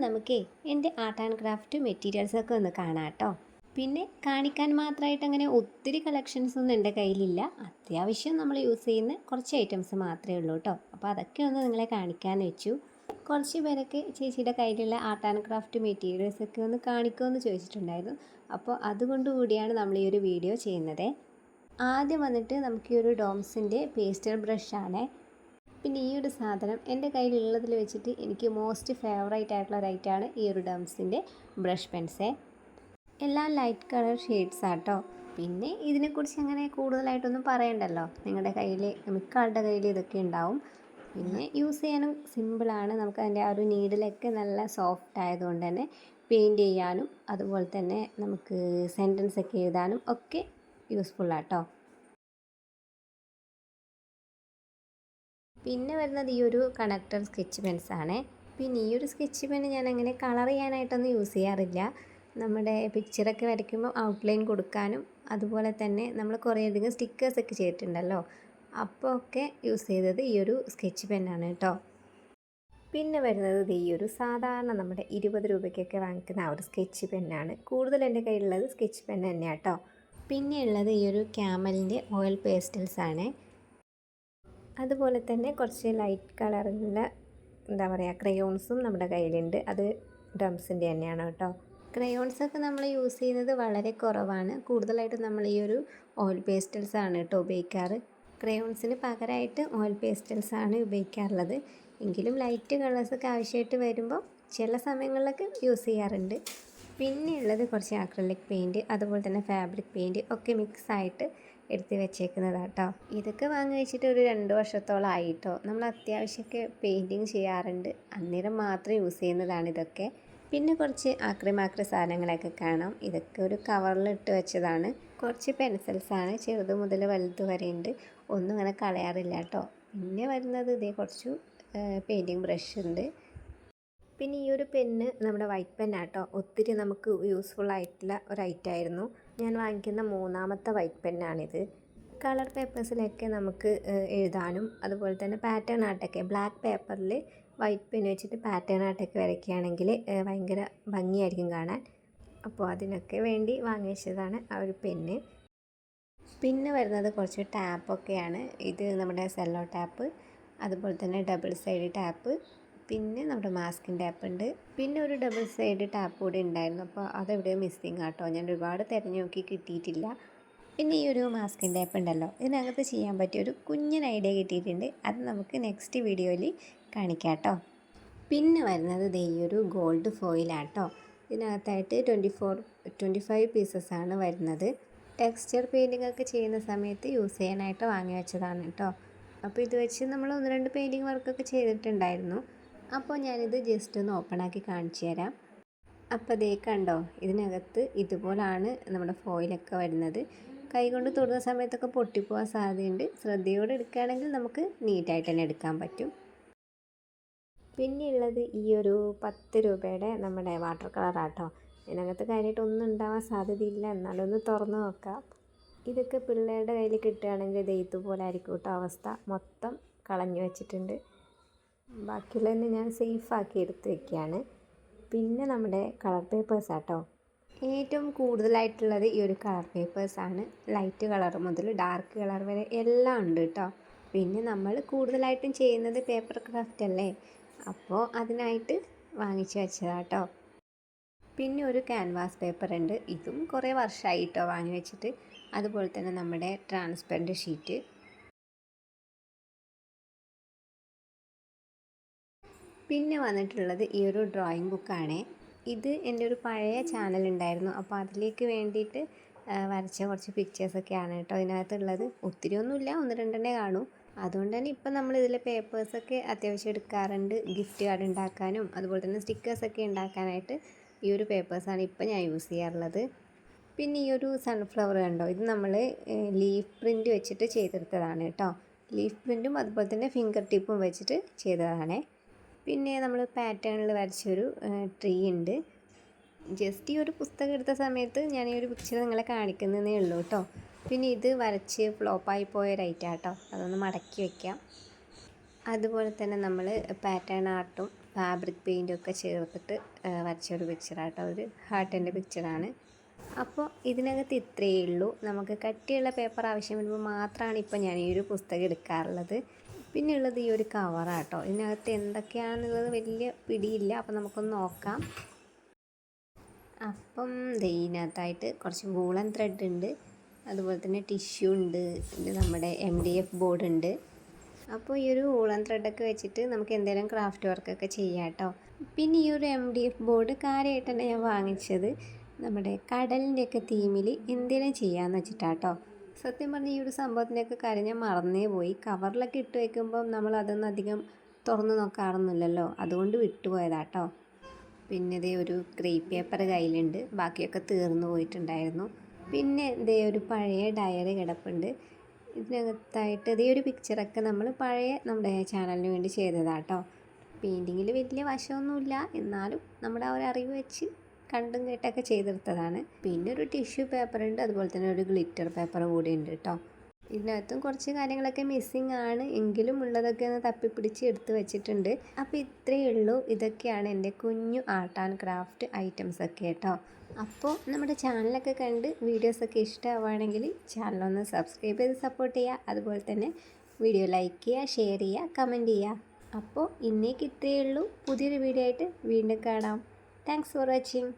നമുക്കേ എൻ്റെ art and craft മെറ്റീരിയൽസൊക്കെ ഒന്ന് കാണാം കേട്ടോ. പിന്നെ കാണിക്കാൻ മാത്രമായിട്ട് അങ്ങനെ ഒത്തിരി കളക്ഷൻസ് ഒന്നും എൻ്റെ കയ്യിലില്ല. അത്യാവശ്യം നമ്മൾ യൂസ് ചെയ്യുന്ന കുറച്ച് ഐറ്റംസ് മാത്രമേ ഉള്ളൂ കേട്ടോ. അപ്പോൾ അതൊക്കെ ഒന്ന് നിങ്ങളെ കാണിക്കാമെന്ന് വെച്ചു. കുറച്ച് പേരൊക്കെ ചേച്ചിയുടെ കയ്യിലുള്ള ആർട്ട് ആൻഡ് ക്രാഫ്റ്റ് മെറ്റീരിയൽസൊക്കെ ഒന്ന് കാണിക്കുമെന്ന് ചോദിച്ചിട്ടുണ്ടായിരുന്നു. അപ്പോൾ അതുകൊണ്ട് കൂടിയാണ് നമ്മൾ ഈ ഒരു വീഡിയോ ചെയ്യുന്നത്. ആദ്യം വന്നിട്ട് നമുക്ക് ഈ ഒരു ഡോംസിൻ്റെ പേസ്റ്റൽ ബ്രഷാണ്. പിന്നെ ഈ ഒരു സാധനം എൻ്റെ കയ്യിലുള്ളതിൽ വെച്ചിട്ട് എനിക്ക് മോസ്റ്റ് ഫേവറേറ്റ് ആയിട്ടുള്ള ഒരു ഐറ്റമാണ് ഈ ഒരു ഡംസിൻ്റെ ബ്രഷ് പെൻസേ. എല്ലാം ലൈറ്റ് കളർ ഷെയ്ഡ്സ് ആട്ടോ. പിന്നെ ഇതിനെക്കുറിച്ച് അങ്ങനെ കൂടുതലായിട്ടൊന്നും പറയണ്ടല്ലോ, നിങ്ങളുടെ കയ്യിൽ മിക്ക ആളുടെ കയ്യിൽ ഇതൊക്കെ ഉണ്ടാവും. പിന്നെ യൂസ് ചെയ്യാനും സിമ്പിളാണ്. നമുക്ക് അതിൻ്റെ ആ ഒരു നീഡിലൊക്കെ നല്ല സോഫ്റ്റ് ആയതുകൊണ്ട് തന്നെ പെയിൻറ്റ് ചെയ്യാനും അതുപോലെ തന്നെ നമുക്ക് സെൻറ്റൻസ് ഒക്കെ എഴുതാനും ഒക്കെ യൂസ്ഫുള്ളാട്ടോ. പിന്നെ വരുന്നത് ഈ ഒരു കണക്ടർ സ്കെച്ച് പെൻസാണ്. പിന്നെ ഈ ഒരു സ്കെച്ച് പെൻ ഞാൻ അങ്ങനെ കളർ ചെയ്യാനായിട്ടൊന്നും യൂസ് ചെയ്യാറില്ല. നമ്മുടെ പിക്ചറൊക്കെ വരയ്ക്കുമ്പോൾ ഔട്ട്ലൈൻ കൊടുക്കാനും അതുപോലെ തന്നെ നമ്മൾ കുറേയധികം സ്റ്റിക്കേഴ്സൊക്കെ ചെയ്തിട്ടുണ്ടല്ലോ, അപ്പോൾ ഒക്കെ യൂസ് ചെയ്തത് ഈ ഒരു സ്കെച്ച് പെന്നാണ് കേട്ടോ. പിന്നെ വരുന്നത് ഈ ഒരു സാധാരണ നമ്മുടെ 20 രൂപയ്ക്കൊക്കെ വാങ്ങിക്കുന്ന ആ ഒരു സ്കെച്ച് പെന്നാണ്. കൂടുതൽ എൻ്റെ കയ്യിലുള്ളത് സ്കെച്ച് പെൻ തന്നെയാണ് കേട്ടോ. പിന്നെ ഉള്ളത് ഈ ഒരു ക്യാമലിൻ്റെ ഓയിൽ പേസ്റ്റൽസാണ്. അതുപോലെ തന്നെ കുറച്ച് ലൈറ്റ് കളറുള്ള എന്താ പറയുക ക്രയോൺസും നമ്മുടെ കയ്യിലുണ്ട്. അത് ഡംസിൻ്റെ തന്നെയാണ് കേട്ടോ. ക്രയോൺസൊക്കെ നമ്മൾ യൂസ് ചെയ്യുന്നത് വളരെ കുറവാണ്. കൂടുതലായിട്ടും നമ്മൾ ഈ ഒരു ഓയിൽ പേസ്റ്റൽസാണ് കേട്ടോ ഉപയോഗിക്കാറ്. ക്രയോൺസിന് പകരമായിട്ട് ഓയിൽ പേസ്റ്റൽസാണ് ഉപയോഗിക്കാറുള്ളത്. എങ്കിലും ലൈറ്റ് കളേഴ്സൊക്കെ ആവശ്യമായിട്ട് വരുമ്പോൾ ചില സമയങ്ങളിലൊക്കെ യൂസ് ചെയ്യാറുണ്ട്. പിന്നെ ഉള്ളത് കുറച്ച് അക്രിലിക് പെയിൻറ്റ് അതുപോലെ തന്നെ ഫാബ്രിക് പെയിൻറ്റ് ഒക്കെ മിക്സായിട്ട് എടുത്ത് വെച്ചേക്കുന്നതാട്ടോ. ഇതൊക്കെ വാങ്ങി വെച്ചിട്ട് ഒരു 2 വർഷത്തോളം ആയിട്ടോ. നമ്മൾ അത്യാവശ്യമൊക്കെ പെയിൻറ്റിങ് ചെയ്യാറുണ്ട്, അന്നേരം മാത്രം യൂസ് ചെയ്യുന്നതാണ് ഇതൊക്കെ. പിന്നെ കുറച്ച് ആക്രി സാധനങ്ങളൊക്കെ കാണാം. ഇതൊക്കെ ഒരു കവറിലിട്ട് വെച്ചതാണ്. കുറച്ച് പെൻസിൽസാണ്, ചെറുത് മുതൽ വലുത് വരെ ഉണ്ട്. ഒന്നും അങ്ങനെ കളയാറില്ല കേട്ടോ. പിന്നെ വരുന്നത് ഇതേ കുറച്ച് പെയിൻറ്റിങ് ബ്രഷ് ഉണ്ട്. പിന്നെ ഈ ഒരു പെന്ന് നമ്മുടെ വൈറ്റ് പെന്നാട്ടോ. ഒത്തിരി നമുക്ക് യൂസ്ഫുൾ ആയിട്ടുള്ള ഒരു ഐറ്റമായിരുന്നു. ഞാൻ വാങ്ങിക്കുന്ന 3ാമത്തെ വൈറ്റ് പെന്നാണിത്. കളർ പേപ്പേഴ്സിലൊക്കെ നമുക്ക് എഴുതാനും അതുപോലെ തന്നെ പാറ്റേൺ ആർട്ടൊക്കെ ബ്ലാക്ക് പേപ്പറിൽ വൈറ്റ് പെൻ വെച്ചിട്ട് പാറ്റേൺ ആർട്ടൊക്കെ വരയ്ക്കുകയാണെങ്കിൽ ഭയങ്കര ഭംഗിയായിരിക്കും കാണാൻ. അപ്പോൾ അതിനൊക്കെ വേണ്ടി വാങ്ങി വെച്ചതാണ് ആ ഒരു പെന്ന്. പിന്നെ വരുന്നത് കുറച്ച് ടാപ്പൊക്കെയാണ്. ഇത് നമ്മുടെ സെല്ലോ ടാപ്പ്, അതുപോലെ തന്നെ ഡബിൾ സൈഡ് ടാപ്പ്, പിന്നെ നമ്മുടെ മാസ്കിൻ ടാപ്പ് ഉണ്ട്. പിന്നെ ഒരു ഡബിൾ സൈഡ് ടാപ്പ് കൂടി ഉണ്ടായിരുന്നു. അപ്പോൾ അതെവിടെയോ മിസ്സിങ് ആട്ടോ. ഞാൻ ഒരുപാട് തിരഞ്ഞു നോക്കി കിട്ടിയിട്ടില്ല. പിന്നെ ഈ ഒരു മാസ്കിൻ ടാപ്പ് ഉണ്ടല്ലോ, ഇതിനകത്ത് ചെയ്യാൻ പറ്റിയ ഒരു കുഞ്ഞൻ ഐഡിയ കിട്ടിയിട്ടുണ്ട്. അത് നമുക്ക് നെക്സ്റ്റ് വീഡിയോയിൽ കാണിക്കാം കേട്ടോ. പിന്നെ വരുന്നത് ഈ ഒരു ഗോൾഡ് ഫോയിലാട്ടോ. ഇതിനകത്തായിട്ട് 25 പീസസാണ് വരുന്നത്. ടെക്സ്ചർ പെയിൻറ്റിംഗ് ഒക്കെ ചെയ്യുന്ന സമയത്ത് യൂസ് ചെയ്യാനായിട്ട് വാങ്ങി വെച്ചതാണ് കേട്ടോ. അപ്പോൾ ഇത് വെച്ച് നമ്മൾ 1-2 പെയിൻറ്റിങ് വർക്കൊക്കെ ചെയ്തിട്ടുണ്ടായിരുന്നു. അപ്പോൾ ഞാനിത് ജസ്റ്റ് ഒന്ന് ഓപ്പൺ ആക്കി കാണിച്ചു തരാം. അപ്പോൾ ദേ കണ്ടോ, ഇതിനകത്ത് ഇതുപോലാണ് നമ്മുടെ ഫോയിലൊക്കെ വരുന്നത്. കൈകൊണ്ട് തൊടുന്ന സമയത്തൊക്കെ പൊട്ടിപ്പോകാൻ സാധ്യതയുണ്ട്. ശ്രദ്ധയോടെ എടുക്കുകയാണെങ്കിൽ നമുക്ക് നീറ്റായിട്ട് തന്നെ എടുക്കാൻ പറ്റും. പിന്നെ ഉള്ളത് ഈ ഒരു 10 രൂപയുടെ നമ്മുടെ വാട്ടർ കളറാട്ടോ. ഇതിനകത്ത് കാര്യമായിട്ടൊന്നും ഉണ്ടാവാൻ സാധ്യതയില്ല, എന്നാലും ഒന്ന് തുറന്ന് നോക്കാം. ഇതൊക്കെ പിള്ളേരുടെ കയ്യിൽ കിട്ടുകയാണെങ്കിൽ ഇത് ഇതുപോലെ ആയിരിക്കും കേട്ടോ അവസ്ഥ. മൊത്തം കളഞ്ഞു വെച്ചിട്ടുണ്ട്. ബാക്കിയുള്ളതിന് ഞാൻ സേഫാക്കി എടുത്ത് വയ്ക്കുകയാണ്. പിന്നെ നമ്മുടെ കളർ പേപ്പേഴ്സ് ആട്ടോ. ഏറ്റവും കൂടുതലായിട്ടുള്ളത് ഈ ഒരു കളർ പേപ്പേഴ്സാണ്. ലൈറ്റ് കളർ മുതൽ ഡാർക്ക് കളർ വരെ എല്ലാം ഉണ്ട് കേട്ടോ. പിന്നെ നമ്മൾ കൂടുതലായിട്ടും ചെയ്യുന്നത് പേപ്പർ ക്രാഫ്റ്റ് അല്ലേ, അപ്പോൾ അതിനായിട്ട് വാങ്ങിച്ചു വെച്ചതാട്ടോ. പിന്നെ ഒരു ക്യാൻവാസ് പേപ്പർ ഉണ്ട്. ഇതും കുറേ വർഷമായി കേട്ടോ വാങ്ങി വെച്ചിട്ട്. അതുപോലെ തന്നെ നമ്മുടെ ട്രാൻസ്പെറൻറ്റ് ഷീറ്റ്. പിന്നെ വന്നിട്ടുള്ളത് ഈ ഒരു ഡ്രോയിങ് ബുക്കാണ്. ഇത് എൻ്റെ ഒരു പഴയ ചാനൽ ഉണ്ടായിരുന്നു, അപ്പോൾ അതിലേക്ക് വേണ്ടിയിട്ട് വരച്ച കുറച്ച് പിക്ചേഴ്സൊക്കെയാണ് കേട്ടോ ഇതിനകത്തുള്ളത്. ഒത്തിരി ഒന്നുമില്ല, 1-2 കാണൂ. അതുകൊണ്ട് തന്നെ ഇപ്പം നമ്മൾ ഇതിലെ പേപ്പേഴ്സൊക്കെ അത്യാവശ്യം എടുക്കാറുണ്ട്. ഗിഫ്റ്റ് കാർഡ് ഉണ്ടാക്കാനും അതുപോലെ തന്നെ സ്റ്റിക്കേഴ്സൊക്കെ ഉണ്ടാക്കാനായിട്ട് ഈ ഒരു പേപ്പേഴ്സാണ് ഇപ്പം ഞാൻ യൂസ് ചെയ്യാറുള്ളത്. പിന്നെ ഈ ഒരു സൺഫ്ലവർ കണ്ടോ, ഇത് നമ്മൾ ലീഫ് പ്രിൻറ്റ് വെച്ചിട്ട് ചെയ്തെടുത്തതാണ് കേട്ടോ. ലീഫ് പ്രിൻറ്റും അതുപോലെ തന്നെ ഫിംഗർ ടിപ്പും വെച്ചിട്ട് ചെയ്തതാണ്. പിന്നെ നമ്മൾ പാറ്റേണിൽ വരച്ചൊരു ട്രീ ഉണ്ട്. ജസ്റ്റ് ഈ ഒരു പുസ്തകം എടുത്ത സമയത്ത് ഞാൻ ഈ ഒരു പിക്ചർ നിങ്ങളെ കാണിക്കുന്നതേ ഉള്ളൂ കേട്ടോ. പിന്നെ ഇത് വരച്ച് ഫ്ലോപ്പായി പോയ ഒരു ഐറ്റം കേട്ടോ, അതൊന്ന് മടക്കി വയ്ക്കാം. അതുപോലെ തന്നെ നമ്മൾ പാറ്റേൺ ആർട്ടും ഫാബ്രിക് പെയിൻ്റൊക്കെ ചേർത്തിട്ട് വരച്ചൊരു പിക്ചറാട്ടോ, ഒരു ഹാർട്ടിൻ്റെ പിക്ചറാണ്. അപ്പോൾ ഇതിനകത്ത് ഇത്രയേ ഉള്ളൂ. നമുക്ക് കട്ടിയുള്ള പേപ്പർ ആവശ്യം വരുമ്പോൾ മാത്രമാണ് ഇപ്പോൾ ഞാൻ ഈ ഒരു പുസ്തകം എടുക്കാറുള്ളത്. പിന്നെ ഉള്ളത് ഈ ഒരു കവറാട്ടോ. ഇതിനകത്ത് എന്തൊക്കെയാണെന്നുള്ളത് വലിയ പിടിയില്ല, അപ്പോൾ നമുക്കൊന്ന് നോക്കാം. അപ്പം ഇതിനകത്തായിട്ട് കുറച്ച് വൂളൻ ത്രെഡ് ഉണ്ട്, അതുപോലെ തന്നെ ടിഷ്യൂ ഉണ്ട്, പിന്നെ നമ്മുടെ MDF ബോർഡ് ഉണ്ട്. അപ്പോൾ ഈ ഒരു വൂളൻ ത്രെഡൊക്കെ വെച്ചിട്ട് നമുക്ക് എന്തെങ്കിലും ക്രാഫ്റ്റ് വർക്കൊക്കെ ചെയ്യാം കേട്ടോ. പിന്നെ ഈ ഒരു MDF ബോർഡ് കാര്യമായിട്ട് തന്നെ ഞാൻ വാങ്ങിച്ചത് നമ്മുടെ കടലിൻ്റെയൊക്കെ തീമിൽ എന്തെങ്കിലും ചെയ്യാമെന്ന് വെച്ചിട്ടാട്ടോ. സത്യം പറഞ്ഞാൽ ഈ ഒരു സംഭവത്തിൻ്റെയൊക്കെ കാര്യം ഞാൻ മറന്നേ പോയി. കവറിലൊക്കെ ഇട്ട് വയ്ക്കുമ്പം നമ്മൾ അതൊന്നും അധികം തുറന്ന് നോക്കാറൊന്നുമില്ലല്ലോ, അതുകൊണ്ട് വിട്ടുപോയതാട്ടോ. പിന്നെ ഇതേ ഒരു ക്രേപ്പ് പേപ്പർ കയ്യിലുണ്ട്, ബാക്കിയൊക്കെ തീർന്നു പോയിട്ടുണ്ടായിരുന്നു. പിന്നെ ഇതേ ഒരു പഴയ ഡയറി കിടപ്പുണ്ട്. ഇതിനകത്തായിട്ട് ഇതേ ഒരു പിക്ചറൊക്കെ നമ്മൾ പഴയ നമ്മുടെ ചാനലിന് വേണ്ടി ചെയ്തതാട്ടോ. പെയിൻറ്റിങ്ങിൽ വലിയ വശമൊന്നുമില്ല, എന്നാലും നമ്മുടെ ആ ഒരു അറിവ് വെച്ച് കണ്ടും കേട്ടൊക്കെ ചെയ്തെടുത്തതാണ്. പിന്നെ ഒരു ടിഷ്യൂ പേപ്പർ ഉണ്ട്, അതുപോലെ തന്നെ ഒരു ഗ്ലിറ്റർ പേപ്പർ കൂടി ഉണ്ട് കേട്ടോ. ഇതിനകത്തും കുറച്ച് കാര്യങ്ങളൊക്കെ മിസ്സിങ് ആണ്, എങ്കിലും ഉള്ളതൊക്കെ ഒന്ന് തപ്പിപ്പിടിച്ച് എടുത്ത് വെച്ചിട്ടുണ്ട്. അപ്പോൾ ഇത്രയേ ഉള്ളൂ. ഇതൊക്കെയാണ് എൻ്റെ കുഞ്ഞു ആർട്ട് ആൻഡ് ക്രാഫ്റ്റ് ഐറ്റംസ് ഒക്കെ കേട്ടോ. അപ്പോൾ നമ്മുടെ ചാനലൊക്കെ കണ്ട് വീഡിയോസൊക്കെ ഇഷ്ടമാവുകയാണെങ്കിൽ ചാനലൊന്ന് സബ്സ്ക്രൈബ് ചെയ്ത് സപ്പോർട്ട് ചെയ്യുക. അതുപോലെ തന്നെ വീഡിയോ ലൈക്ക് ചെയ്യുക, ഷെയർ ചെയ്യുക, കമൻറ്റ് ചെയ്യുക. അപ്പോൾ ഇന്നേക്ക് ഇത്രയേ ഉള്ളൂ. പുതിയൊരു വീഡിയോ ആയിട്ട് വീണ്ടും കാണാം. Thanks for watching.